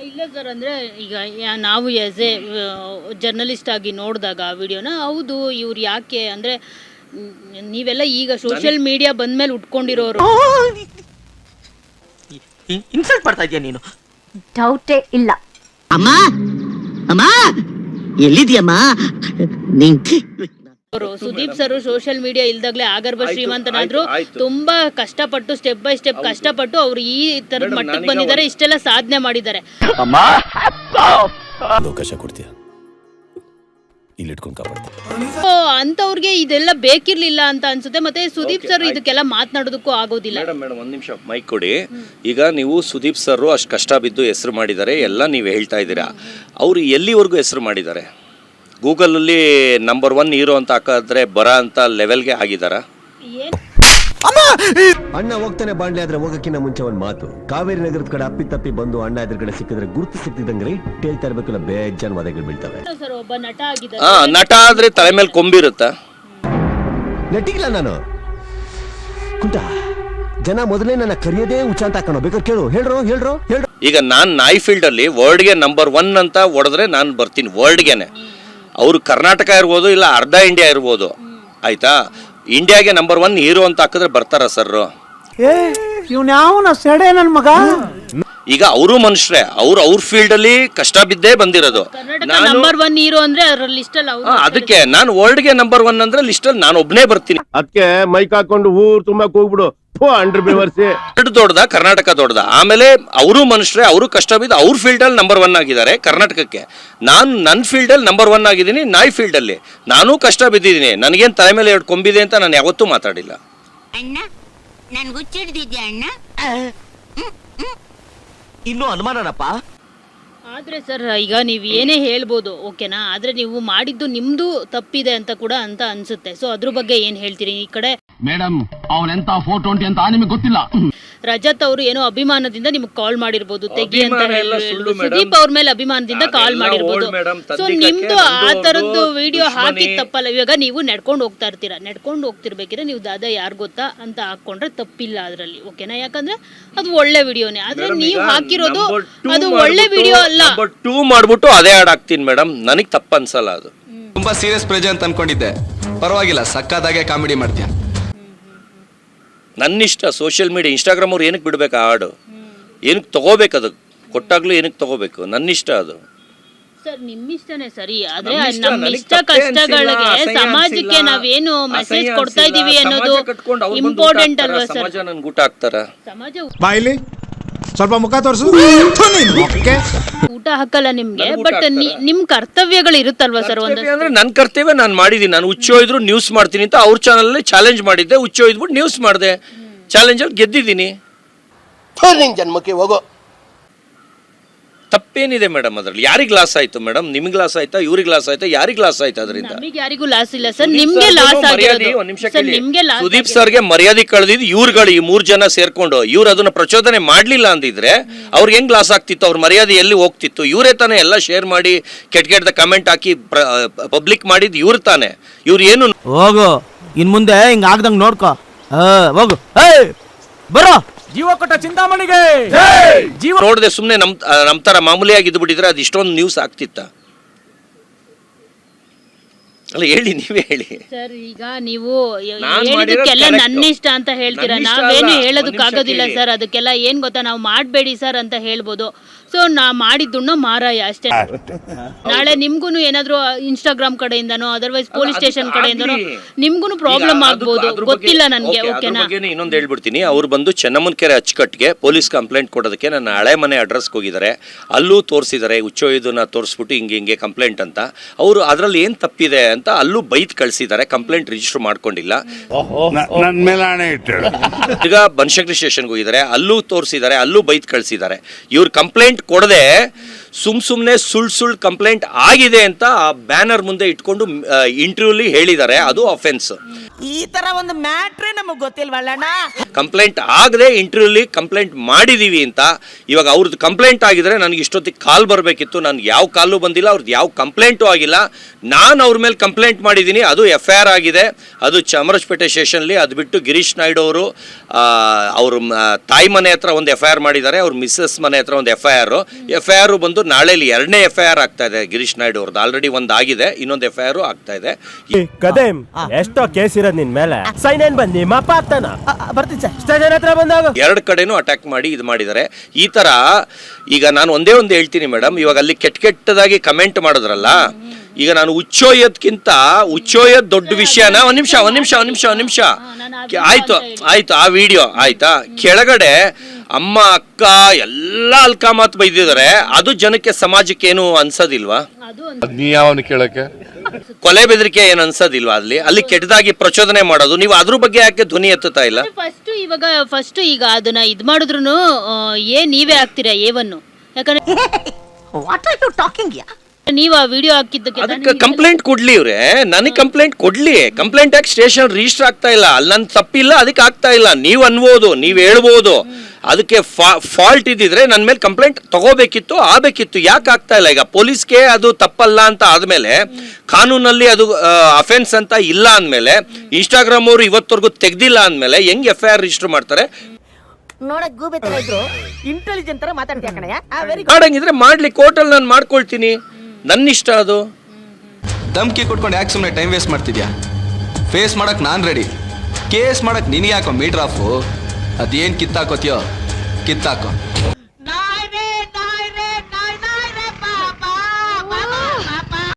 ಇಲ್ಲ ಸರ್, ಅಂದರೆ ಈಗ ನಾವು ಆಸ್ ಎ ಜರ್ನಲಿಸ್ಟ್ ಆಗಿ ನೋಡಿದಾಗ ಆ ವಿಡಿಯೋನ, ಹೌದು ಇವ್ರು ಯಾಕೆ ಅಂದರೆ ನೀವೆಲ್ಲ ಈಗ ಸೋಷಿಯಲ್ ಮೀಡಿಯಾ ಬಂದ್ಮೇಲೆ ಉಟ್ಕೊಂಡಿರೋರು. ಇನ್ಸಲ್ಟ್ ಮಾಡ್ತಾ ಇದೀಯ ನೀನು? ಡೌಟೇ ಇಲ್ಲ. ಅಮ್ಮ ಅಮ್ಮ ಎಲ್ಲಿದ್ಯಮ್ಮ? ಸುದೀಪ್ ಸರ್ ಸೋಷಿಯಲ್ ಮೀಡಿಯಾ ಇಲ್ದಾಗ್ಲೇ ಆಗರ್ಭ ಶ್ರೀಮಂತನಾದ್ರು ತುಂಬಾ ಕಷ್ಟಪಟ್ಟು ಸ್ಟೆಪ್ ಬೈ ಸ್ಟೆಪ್ ಕಷ್ಟಪಟ್ಟು ಅವ್ರು ಈ ತರದ ಮಟ್ಟಕ್ಕೆ ಬಂದಿದ್ದಾರೆ, ಇಷ್ಟೆಲ್ಲ ಸಾಧನೆ ಮಾಡಿದ್ದಾರೆ. ಅವಕಾಶ ಕೊಡ್ತೀಯ, ಇಲ್ಲಿ ಇಟ್ಕೊಂಡು ಕಾಪಾಡ್ತೀನಿ. ಅಂತವ್ರಿಗೆ ಇದೆಲ್ಲ ಬೇಕಿರ್ಲಿಲ್ಲ ಅಂತ ಅನ್ಸುತ್ತೆ. ಮತ್ತೆ ಸುದೀಪ್ ಸರ್ ಇದಕ್ಕೆಲ್ಲ ಮಾತನಾಡೋದಕ್ಕೂ ಆಗೋದಿಲ್ಲ. ಮೇಡಮ್ ಒಂದ್ ನಿಮಿಷ ಮೈಕ್ ಕೊಡಿ. ಈಗ ನೀವು ಸುದೀಪ್ ಸರ್ ಅಷ್ಟು ಕಷ್ಟ ಬಿದ್ದು ಹೆಸರು ಮಾಡಿದ್ದಾರೆ ಎಲ್ಲ ನೀವು ಹೇಳ್ತಾ ಇದ್ದೀರಾ. ಅವರು ಎಲ್ಲಿವರೆಗೂ ಹೆಸರು ಮಾಡಿದ್ದಾರೆ? ಗೂಗಲಲ್ಲಿ ನಂಬರ್ 1 ಹೀರೋ ಅಂತ ಹಾಕಿದ್ರೆ ಬರ ಅಂತ ಲೆವೆಲ್ಗೆ ಆಗಿದಾರ? ಅಣ್ಣ ಹೋಗ್ತಾನೆ ಬಾಂಡ್ಲೆ ಆದ್ರೆ ಹೋಗಕ್ಕಿಂತ ಮುಂಚೆ ಒಂದ್ ಮಾತು. ಕಾವೇರಿ ನಗರದ ಕಡೆ ಅಪ್ಪಿ ಬಂದು ಅಣ್ಣ ಎದುರುಗಡೆ ಸಿಕ್ಕಿದ್ರೆ ಗುರುತು ಸಿಕ್ತಿದಂಗೆ ರೈಟ್ ಹೇಳ್ತಾ ಇರ್ಬೇಕಲ್ಲ, ಬೇಜಾನ್ ವಾದಗಳು ಬೀಳ್ತವೆ. ಒಬ್ಬ ನಟ ಆಗಿದ್ದಾರೆ, ನಟ ಆದ್ರೆ ತಲೆ ಮೇಲೆ ಕೊಂಬಿರುತ್ತಾ? ನಟಿಗಿಲ್ಲ ನಾನು ಕುಂಟ. ಜನ ಮೊದಲೇ ನನ್ನ ಕರಿಯೋದೇ ಹುಚ್ಚ ಅಂತ ಹಾಕೋಣ. ಬೇಕಾದ್ರೆ ಕೇಳು, ಹೇಳ್ರು. ಈಗ ನಾನ್ ನಾಯಿ ಫೀಲ್ಡ್ ಅಲ್ಲಿ ವರ್ಡ್ಗೆ ನಂಬರ್ 1 ಅಂತ ಹೊಡೆದ್ರೆ ನಾನು ಬರ್ತೀನಿ ವರ್ಡ್ಗೆನೆ. ಅವರು ಕರ್ನಾಟಕ ಇರ್ಬೋದು, ಇಲ್ಲ ಅರ್ಧ ಇಂಡಿಯಾ ಇರ್ಬೋದು, ಆಯ್ತಾ? ಇಂಡಿಯಾಗೆ ನಂಬರ್ 1 ಹೀರೋ ಅಂತ ಹಾಕಿದ್ರೆ ಬರ್ತಾರ ಸರ್? ಈಗ ಅವರು ಮನುಷ್ಯರೇ, ಅವ್ರ ಫೀಲ್ಡ್ ಅಲ್ಲಿ ಕಷ್ಟ ಬಿದ್ದೇ ಬಂದಿರೋದು. ನಂಬರ್ 1 ಹೀರೋ ಅಂದ್ರೆ ಅದರ ಲಿಸ್ಟ್ ಅಲ್ಲಿ ಅದಕ್ಕೆ ನಾನು ವರ್ಲ್ಡ್ಗೆ ನಂಬರ್ 1 ಅಂದ್ರೆ ಲಿಸ್ಟ್ ಅಲ್ಲಿ ನಾನು ಒಬ್ನೇ ಬರ್ತೀನಿ. ಅದಕ್ಕೆ ಮೈಕ್ ಹಾಕೊಂಡು ಊರ್ ತುಂಬಾ ಹೋಗ್ಬಿಡು. ದೊಡ್ಡದ ಕರ್ನಾಟಕ ದೊಡ್ಡದ. ಆಮೇಲೆ ಅವರು ಮನುಷ್ಯರೇ, ಅವರು ಕಷ್ಟ ಬಿದ್ದು ಅವ್ರ ಫೀಲ್ಡ್ ಅಲ್ಲಿ ನಂಬರ್ 1 ಆಗಿದ್ದಾರೆ ಕರ್ನಾಟಕಕ್ಕೆ. ನಾನು ನನ್ನ ಫೀಲ್ಡ್ ಅಲ್ಲಿ ನಂಬರ್ 1 ಆಗಿದ್ದೀನಿ. ನಾಯಿ ಫೀಲ್ಡ್ ಅಲ್ಲಿ ನಾನು ಕಷ್ಟ ಬಿದ್ದಿದ್ದೀನಿ. ನನಗೇನು ತಲೆ ಮೇಲೆ 2 ಕೊಂಬಿದೆ ಅಂತ ನಾನು ಯಾವತ್ತೂ ಮಾತಾಡಿಲ್ಲ. ಅಣ್ಣ ನನ್ಗೆ ಹುಚ್ಚಿಡ್ದಿದ್ಯಾ ಅಣ್ಣ? ಇನ್ನೂ ಅನುಮಾನನಪ್ಪ. ಆದ್ರೆ ಸರ್ ಈಗ ನೀವು ಏನೇ ಹೇಳ್ಬೋದು, ಓಕೆನಾ, ಆದ್ರೆ ನೀವು ಮಾಡಿದ್ದು ನಿಮ್ದು ತಪ್ಪಿದೆ ಅಂತ ಕೂಡ ಅಂತ ಅನ್ಸುತ್ತೆ. ಸೊ ಅದ್ರ ಬಗ್ಗೆ ಏನ್ ಹೇಳ್ತೀರಿ? ಈ ಕಡೆ ಮೇಡಮ್ ಅವನೆಂತ 420 ಅಂತ ನಿಮಗೆ ಗೊತ್ತಿಲ್ಲ. ರಜತ್ ಅವರು ಏನೋ ಅಭಿಮಾನದಿಂದ ನಿಮ್ಗೆ ಕಾಲ್ ಮಾಡಿರ್ಬೋದು, ತೆಗಿ ಅಂತ ಹೇಳಿ. ಸುದೀಪ್ ಅವ್ರ ಮೇಲೆ ಅಭಿಮಾನದಿಂದ ಕಾಲ್ ಮಾಡಿರ್ಬೋದು. ಸೊ ನಿಮ್ದು ಆ ತರದ್ದು ವಿಡಿಯೋ ಹಾಕಿದ್ ತಪ್ಪಲ್ಲ. ಇವಾಗ ನೀವು ನಡ್ಕೊಂಡು ಹೋಗ್ತಾ ಇರ್ತೀರಾ, ನಡ್ಕೊಂಡು ಹೋಗ್ತಿರ್ಬೇಕಿದ್ರೆ ನೀವು ದಾದಾ ಯಾರು ಗೊತ್ತಾ ಅಂತ ಹಾಕೊಂಡ್ರೆ ತಪ್ಪಿಲ್ಲ ಅದ್ರಲ್ಲಿ, ಓಕೆನಾ? ಯಾಕಂದ್ರೆ ಅದು ಒಳ್ಳೆ ವಿಡಿಯೋನೇ. ಆದ್ರೆ ನೀವು ಹಾಕಿರೋದು ಅದು ಒಳ್ಳೆ ವಿಡಿಯೋ ಅಲ್ಲ. ನಂಬರ್ 2 ಮಾಡ್ಬಿಟ್ಟು ಅದೇ ಹಾಡ್ ಹಾಕ್ತೀನಿ ಮೇಡಮ್, ನನಗೆ ತಪ್ಪ ಅನ್ಸಲ್ಲ. ಅದು ತುಂಬಾ ಸೀರಿಯಸ್ ಪ್ರಜೆ ಅಂತ ಅನ್ಕೊಂಡಿದ್ದೆ, ಪರವಾಗಿಲ್ಲ, ಸಕ್ಕದಾಗೆ ಕಾಮಿಡಿ ಮಾಡ್ತೀಯ. ನನ್ನಿಷ್ಟ. ಸೋಷಿಯಲ್ ಮೀಡಿಯಾ ಇನ್ಸ್ಟಾಗ್ರಾಮ್ ಅವ್ರು ಏನಕ್ಕೆ ಬಿಡ್ಬೇಕು? ಆ ಹಾಡು ಏನಕ್ಕೆ ತಗೋಬೇಕು? ಅದು ಕೊಟ್ಟಾಗ್ಲೂ ಏನಕ್ಕೆ ತಗೋಬೇಕು? ನನ್ನಿಷ್ಟ ಅದು. ಸರ್ ನಿಮ್ಮಿಷ್ಟನೇ ಸರಿ, ಆದ್ರೆ ನಮ್ಮ ಇಷ್ಟ ಕಷ್ಟಗಳಿಗೆ ಸಮಾಜಕ್ಕೆ ನಾವೇನು ಮೆಸೇಜ್ ಕೊಡ್ತಾ ಇದೀವಿ ಅನ್ನೋದು ಇಂಪಾರ್ಟೆಂಟ್ ಅಲ್ವಾ ಸರ್? ಸಮಾಜ ನನ್ಗೆ ಊಟ ಹಾಕ್ತಾರ? ಸಮಾಜ ಬಾಯಿಲಿ ಸ್ವಲ್ಪ ಮುಖ ತೋರಿಸು. ಊಟ ಹಾಕಲ್ಲ ನಿಮ್ಗೆ, ಬಟ್ ನಿಮ್ ಕರ್ತವ್ಯಗಳು ಇರುತ್ತಲ್ವಾ ಸರ್? ಅಂದ್ರೆ ನನ್ ಕರ್ತವ್ಯ ನಾನು ಮಾಡಿದೀನಿ. ನಾನು ಹುಚ್ಚೋಯ್ದ್ರು ನ್ಯೂಸ್ ಮಾಡ್ತೀನಿ ಅಂತ ಅವ್ರ ಚಾನಲ್ ಅಲ್ಲಿ ಚಾಲೆಂಜ್ ಮಾಡಿದ್ದೆ. ಹುಚ್ಚೋಯ್ದ್ಬಿಟ್ಟು ನ್ಯೂಸ್ ಮಾಡಿದೆ, ಚಾಲೆಂಜ್ ಅಲ್ಲಿ ಗೆದ್ದಿದ್ದೀನಿ. ಜನ್ಮಕ್ಕೆ ಹೋಗೋ ತಪ್ಪೇನಿದೆ ಮೇಡಮ್ ಅದ್ರಲ್ಲಿ? ಯಾರಿಗೆ ಲಾಸ್ ಆಯ್ತು ಮೇಡಮ್? ನಿಮ್ಗೆ ಲಾಸ್ ಆಯ್ತಾ? ಇವ್ರಿಗೆ ಲಾಸ್ ಆಯ್ತಾ? ಯಾರಿಗೆ ಲಾಸ್ ಆಯ್ತು ಅದರಿಂದ? ನಮಗೆ ಯಾರಿಗೂ ಲಾಸ್ ಇಲ್ಲ ಸರ್, ನಿಮ್ಗೆ ಲಾಸ್ ಆಗಿರೋದು. ಸುದೀಪ್ ಸರ್ಗೆ ಮರ್ಯಾದೆ ಕಳೆದಿದ್ದು ಇವ್ರುಗಳು, ಈ 3 ಜನ ಸೇರ್ಕೊಂಡು. ಇವ್ರು ಅದನ್ನ ಪ್ರಚೋದನೆ ಮಾಡ್ಲಿಲ್ಲ ಅಂದಿದ್ರೆ ಅವ್ರಿಗೆ ಹೆಂಗ್ ಲಾಸ್ ಆಗ್ತಿತ್ತು? ಅವ್ರ ಮರ್ಯಾದೆ ಎಲ್ಲಿ ಹೋಗ್ತಿತ್ತು? ಇವರೇ ತಾನೇ ಎಲ್ಲ ಶೇರ್ ಮಾಡಿ ಕೆಟ್ಟ ಕಮೆಂಟ್ ಹಾಕಿ ಪಬ್ಲಿಕ್ ಮಾಡಿದ್ ಇವ್ರು ತಾನೆ. ಇವ್ರು ಏನು ಹೋಗು, ಇನ್ ಮುಂದೆ ಹಿಂಗ ಆಗ್ದಂಗ್ ನೋಡ್ಕೋ. ಹೋಗು, ಬರೋ. ಜೀವ ಕೊಟ್ಟ ಚಿಂತಾಮಣಿಗೆ ಜೀವ ನೋಡದೆ ಸುಮ್ನೆ ನಮ್ ತರ ಮಾಮೂಲಿಯಾಗಿ ಇದ್ದು ಬಿಟ್ಟಿದ್ರೆ ಅದು ಇಷ್ಟೊಂದು ನ್ಯೂಸ್ ಆಗ್ತಿತ್ತ? ಅಲ್ಲ ಹೇಳಿ, ನೀವೇ ಹೇಳಿ ಸರ್. ಈಗ ನೀವು ಹೇಳಿದಕ್ಕೆಲ್ಲ ನನ್ನಿಷ್ಟ ಅಂತ ಹೇಳ್ತೀರಾ, ನಾವೇನು ಹೇಳೋದಕ್ಕಾಗೋದಿಲ್ಲ ಸರ್. ಅದಕ್ಕೆಲ್ಲ ಏನ್ ಗೊತ್ತಾ, ನಾವು ಮಾಡಬೇಡಿ ಸರ್ ಅಂತ ಹೇಳ್ಬೋದು. ಸೊ ನಾ ಮಾಡಿದ್ದುಣ್ಣು ಮಾರಾಯ ಅಷ್ಟೇ. ನಾಳೆ ನಿಮ್ಗೂನು ಏನಾದ್ರು ಇನ್ಸ್ಟಾಗ್ರಾಮ್ ಕಡೆಯಿಂದನೋ ಅದರ್ವೈಸ್ ಪೊಲೀಸ್ ಸ್ಟೇಷನ್ ಕಡೆಯಿಂದನೋ ನಿಮ್ಗೂನು ಪ್ರಾಬ್ಲಮ್ ಆಗ್ಬೋದು, ಗೊತ್ತಿಲ್ಲ ನನ್ಗೆ, ಓಕೆನಾ? ಇನ್ನೊಂದು ಹೇಳ್ಬಿಡ್ತೀನಿ. ಅವ್ರು ಬಂದು ಚೆನ್ನಮ್ಮನ ಕೆರೆ ಅಚ್ಚುಕಟ್ಟಿಗೆ ಪೊಲೀಸ್ ಕಂಪ್ಲೇಂಟ್ ಕೊಡೋದಕ್ಕೆ ನನ್ನ ಹಳೆ ಮನೆ ಅಡ್ರೆಸ್ಗೆ ಹೋಗಿದ್ದಾರೆ. ಅಲ್ಲೂ ತೋರಿಸಿದ್ದಾರೆ, ಹುಚ್ಚೋಯ್ದನ್ನ ತೋರಿಸ್ಬಿಟ್ಟು ಹಿಂಗೆ ಕಂಪ್ಲೇಂಟ್ ಅಂತ. ಅವರು ಅದ್ರಲ್ಲಿ ಏನ್ ತಪ್ಪಿದೆ ಅಂತ ಅಲ್ಲೂ ಬೈತ್ ಕಳ್ಸಿದ್ದಾರೆ. ಕಂಪ್ಲೇಂಟ್ ರಿಜಿಸ್ಟರ್ ಮಾಡ್ಕೊಂಡಿಲ್ಲ. ಈಗ ಬನಶಂಕರಿ ಸ್ಟೇಷನ್ಗೆ ಹೋಗಿದ್ದಾರೆ, ಅಲ್ಲೂ ತೋರಿಸಿದ್ದಾರೆ, ಅಲ್ಲೂ ಬೈತ್ ಕಳ್ಸಿದ್ದಾರೆ. ಇವ್ರು ಕಂಪ್ಲೇಂಟ್ ಕೊಡದೆ ಸುಮ್ಮನೆ ಸುಳ್ಳು ಕಂಪ್ಲೇಂಟ್ ಆಗಿದೆ ಅಂತ ಆ ಬ್ಯಾನರ್ ಮುಂದೆ ಇಟ್ಕೊಂಡು ಇಂಟರ್ವ್ಯೂಲಿ ಹೇಳಿದ್ದಾರೆ, ಅದು ಅಫೆನ್ಸ್. ಈ ತರ ಒಂದು ಮ್ಯಾಟ್ರೇ ನಮಗ್ ಗೊತ್ತಿಲ್ವಲ್ಲಣ್ಣ. ಕಂಪ್ಲೇಂಟ್ ಆಗದೆ ಇಂಟರ್ವ್ಯೂಲಿ ಕಂಪ್ಲೇಂಟ್ ಮಾಡಿದೀವಿ ಅಂತ. ಇವಾಗ ಅವ್ರದ್ದು ಕಂಪ್ಲೇಂಟ್ ಆಗಿದ್ರೆ ನನಗೆ ಇಷ್ಟೊತ್ತಿಗೆ ಕಾಲ್ ಬರಬೇಕಿತ್ತು. ನನಗೆ ಯಾವ ಕಾಲು ಬಂದಿಲ್ಲ, ಅವ್ರದ್ದು ಯಾವ ಕಂಪ್ಲೇಂಟು ಆಗಿಲ್ಲ. ನಾನು ಅವ್ರ ಮೇಲೆ ಕಂಪ್ಲೇಂಟ್ ಮಾಡಿದ್ದೀನಿ, ಅದು FIR ಆಗಿದೆ, ಅದು ಚಾಮರಾಜಪೇಟೆ ಸ್ಟೇಷನ್ಲಿ. ಅದು ಬಿಟ್ಟು ಗಿರೀಶ್ ನಾಯ್ಡು ಅವರು ಅವ್ರ ತಾಯಿ ಮನೆ ಹತ್ರ ಒಂದು FIR ಮಾಡಿದ್ದಾರೆ, ಅವ್ರ ಮಿಸ್ಸಸ್ ಮನೆ ಹತ್ರ ಒಂದು FIR ಬಂದು ನಾಳೆಲಿ 2ನೇ FIR ಆಗ್ತಾ ಇದೆ ಗಿರೀಶ್ ನಾಯ್ಡು ಅವ್ರದ್ದು. ಆಲ್ರೆಡಿ ಒಂದು ಆಗಿದೆ, ಇನ್ನೊಂದು FIR ಆಗ್ತಾ ಇದೆ. ಕದೇಮ್ ಎಷ್ಟೋ ಕೇಸ್ ಇರೋದು ನಿನ್ ಮೇಲೆ, ಸೈನ್ ಏನ್ ಬಂದ್ ನಿಮ್ಮ ಅಪ್ಪ ಆಗ್ತಾನ. ಬರ್ತೀನಿ ಸರ್, ಸ್ಟೇಷನ್ ಹತ್ರ ಬಂದಾಗ 2 ಕಡೆನೂ ಅಟ್ಯಾಕ್ ಮಾಡಿ ಇದು ಮಾಡಿದ್ದಾರೆ. ಈ ತರ ಈಗ ನಾನು ಒಂದೇ ಒಂದು ಹೇಳ್ತೀನಿ ಮೇಡಮ್, ಇವಾಗ ಅಲ್ಲಿ ಕೆಟ್ಟದಾಗಿ ಕಮೆಂಟ್ ಮಾಡಿದ್ರಲ್ಲ, ಈಗ ನಾನು ಹುಚ್ಚೋಯೋದ್ಕಿಂತ ಹುಚ್ಚೋಯೋದ್ ದೊಡ್ಡ ವಿಷಯನ. ಒಂದ್ ನಿಮಿಷ ಆಯ್ತು ಆ ವಿಡಿಯೋ ಆಯ್ತಾ, ಕೆಳಗಡೆ ಅಮ್ಮ ಅಕ್ಕ ಎಲ್ಲ ಅಲ್ಕಾಮತ್ ಬೈದಿದ್ದಾರೆ. ಅದು ಜನಕ್ಕೆ ಸಮಾಜಕ್ಕೆ ಏನು ಅನ್ಸೋದಿಲ್ವಾ? ನೀ ಯಾವನು ಕೇಳಕ್ಕೆ? ಕೊಲೆ ಬೆದರಿಕೆ ಏನು ಅನ್ಸೋದಿಲ್ವಾ? ಅಲ್ಲಿ ಕೆಟ್ಟದಾಗಿ ಪ್ರಚೋದನೆ ಮಾಡೋದು, ನೀವು ಅದ್ರ ಬಗ್ಗೆ ಯಾಕೆ ಧ್ವನಿ ಎತ್ತುತ್ತಾ ಇಲ್ಲ? ಫಸ್ಟ್ ಈಗ ಅದನ್ನ ಇದ್ ಮಾಡಿದ್ರು ನೀವೇ ಆಗ್ತೀರಾ ಏವನ್ನು, ಯಾಕಂದ್ರೆ ನೀವು ಆ ವಿಡಿಯೋ ಹಾಕಿದ್ದಕ್ಕೆ ಅದಕ್ಕೆ ಕಂಪ್ಲೇಂಟ್ ಕೊಡ್ಲಿ ಇವ್ರೆ, ನನಗೆ ಕಂಪ್ಲೇಂಟ್ ಕೊಡ್ಲಿ. ಕಂಪ್ಲೇಂಟ್ ಆಗಿ ಸ್ಟೇಷನ್ ರಿಜಿಸ್ಟರ್ ಆಗ್ತಾ ಇಲ್ಲ, ಅಲ್ಲಿ ನನ್ನ ತಪ್ಪಿಲ್ಲ, ಅದಕ್ಕೆ ಆಗ್ತಾ ಇಲ್ಲ. ನೀವು ಅನ್ಬೋದು, ನೀವು ಹೇಳ್ಬೋದು, ಅದಕ್ಕೆ ಫಾಲ್ಟ್ ಇದ್ದಿದ್ರೆ ನನ್ನ ಮೇಲೆ ಕಂಪ್ಲೇಂಟ್ ತಗೋಬೇಕಿತ್ತು, ಆಗಬೇಕಿತ್ತು. ಯಾಕೆ ಆಗ್ತಾ ಇಲ್ಲ? ಈಗ ಪೊಲೀಸ್ಗೆ ಅದು ತಪ್ಪಲ್ಲ ಅಂತ ಆದ್ಮೇಲೆ, ಕಾನೂನಲ್ಲಿ ಅದು ಅಫೆನ್ಸ್ ಅಂತ ಇಲ್ಲ ಅಂದಮೇಲೆ, ಇನ್ಸ್ಟಾಗ್ರಾಮ್ ಅವರು ಇವತ್ತವರೆಗೂ ತೆಗ್ದಿಲ್ಲ ಅಂದಮೇಲೆ ಹೆಂಗ್ FIR ರಿಜಿಸ್ಟರ್ ಮಾಡ್ತಾರೆ? ನೋಡಕ್ ಗೂಬೆ ತರ ಇದ್ರು ಇಂಟೆಲಿಜೆಂಟ್ ತರ ಮಾತಾಡ್ತೀಯ ಕಣಯ್ಯ. ಮಾಡಂಗಿದ್ರೆ ಮಾಡ್ಲಿ, ಕೋರ್ಟಲ್ಲಿ ನಾನು ಮಾಡ್ಕೊಳ್ತೀನಿ, ನನ್ನ ಇಷ್ಟ ಅದು. ಧಮ್ಕಿ ಕೊಟ್ಕೊಂಡು ಯಾಕೆ ಸುಮ್ಮನೆ ಟೈಮ್ ವೇಸ್ಟ್ ಮಾಡ್ತಿದ್ಯಾ? ಫೇಸ್ ಮಾಡಕ್ ನಾನು ರೆಡಿ, ಕೇಸ್ ಮಾಡಕ್ ನಿನಗೆ ಯಾಕೋ ಮೀಟರ್ ಆಫು? ಅದೇನು ಕಿತ್ತಾಕೋತಿಯೋ ಕಿತ್ತಾಕೋ.